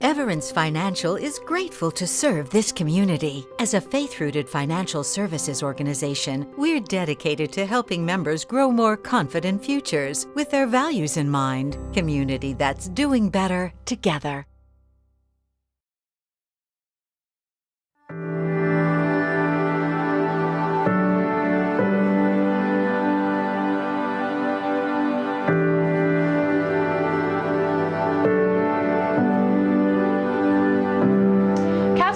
Everence Financial is grateful to serve this community. As a faith-rooted financial services organization, we're dedicated to helping members grow more confident futures with their values in mind. Community that's doing better together.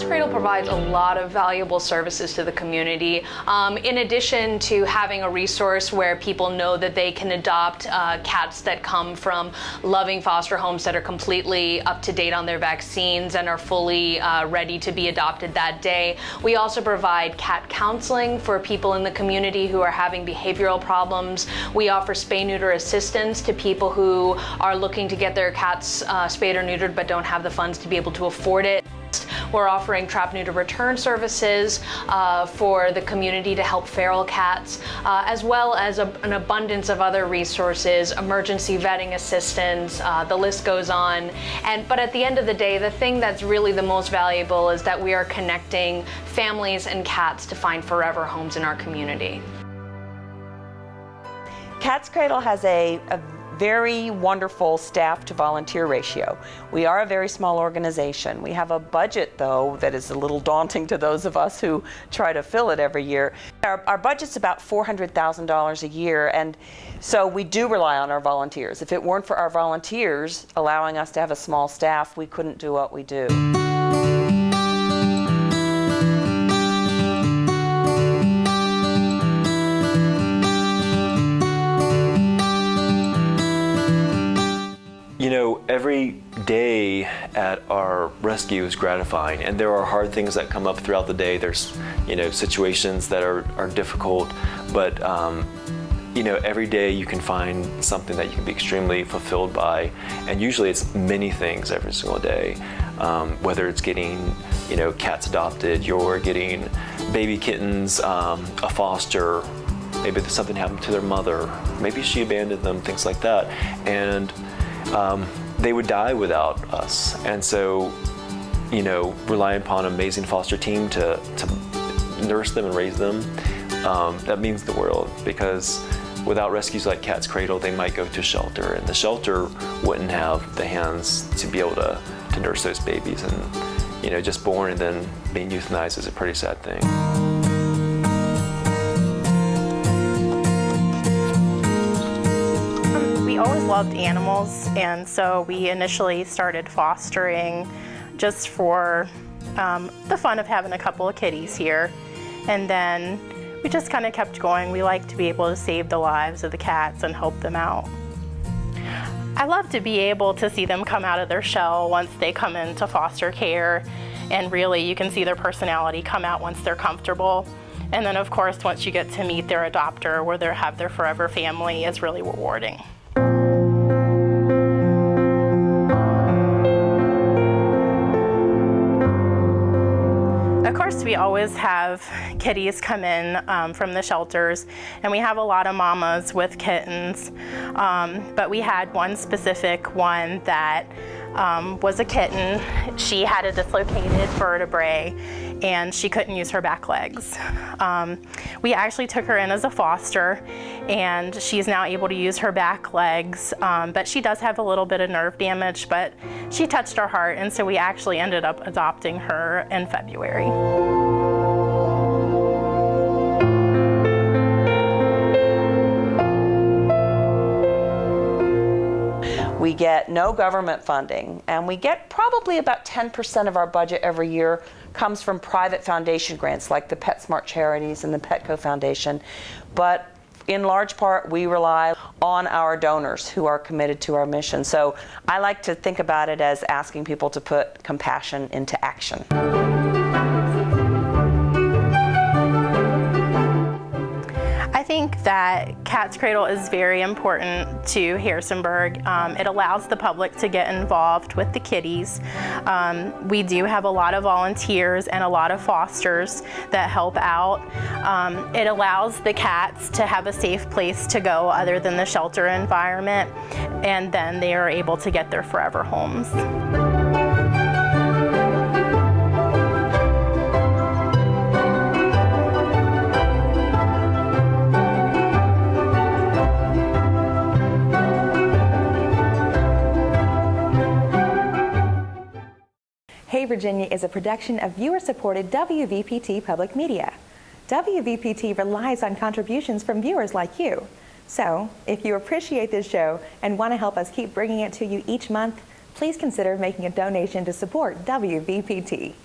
Cradle provides a lot of valuable services to the community. In addition to having a resource where people know that they can adopt cats that come from loving foster homes that are completely up to date on their vaccines and are fully ready to be adopted that day, we also provide cat counseling for people in the community who are having behavioral problems. We offer spay-neuter assistance to people who are looking to get their cats spayed or neutered but don't have the funds to be able to afford it. We're offering trap-neuter return services for the community to help feral cats, as well as an abundance of other resources, emergency vetting assistance, the list goes on. But at the end of the day, the thing that's really the most valuable is that we are connecting families and cats to find forever homes in our community. Cat's Cradle has a very wonderful staff to volunteer ratio. We are a very small organization. We have a budget, though, that is a little daunting to those of us who try to fill it every year. Our budget's about $400,000 a year, and so we do rely on our volunteers. If it weren't for our volunteers allowing us to have a small staff, we couldn't do what we do. You know, every day at our rescue is gratifying, and there are hard things that come up throughout the day. There's, you know, situations that are difficult, but you know, every day you can find something that you can be extremely fulfilled by, and usually it's many things every single day. Whether it's getting, you know, cats adopted, you're getting baby kittens, a foster, maybe something happened to their mother, maybe she abandoned them, things like that, and they would die without us. And so, you know, relying upon an amazing foster team to nurse them and raise them, that means the world, because without rescues like Cat's Cradle, they might go to shelter, and the shelter wouldn't have the hands to be able to nurse those babies. And, you know, just born and then being euthanized is a pretty sad thing. We always loved animals, and so we initially started fostering just for the fun of having a couple of kitties here. And then we just kind of kept going. We like to be able to save the lives of the cats and help them out. I love to be able to see them come out of their shell once they come into foster care, and really you can see their personality come out once they're comfortable. And then of course once you get to meet their adopter, where they have their forever family, is really rewarding. Of course, we always have kitties come in from the shelters, and we have a lot of mamas with kittens, but we had one specific one that was a kitten. She had a dislocated vertebrae and she couldn't use her back legs. We actually took her in as a foster, and she's now able to use her back legs, but she does have a little bit of nerve damage, but she touched our heart, and so we actually ended up adopting her in February. We get no government funding, and we get probably about 10% of our budget every year comes from private foundation grants like the PetSmart Charities and the Petco Foundation. But in large part, we rely on our donors who are committed to our mission. So I like to think about it as asking people to put compassion into action. I think that Cat's Cradle is very important to Harrisonburg. It allows the public to get involved with the kitties. We do have a lot of volunteers and a lot of fosters that help out. It allows the cats to have a safe place to go other than the shelter environment, and then they are able to get their forever homes. Hey Virginia is a production of viewer-supported WVPT Public Media. WVPT relies on contributions from viewers like you. So, if you appreciate this show and want to help us keep bringing it to you each month, please consider making a donation to support WVPT.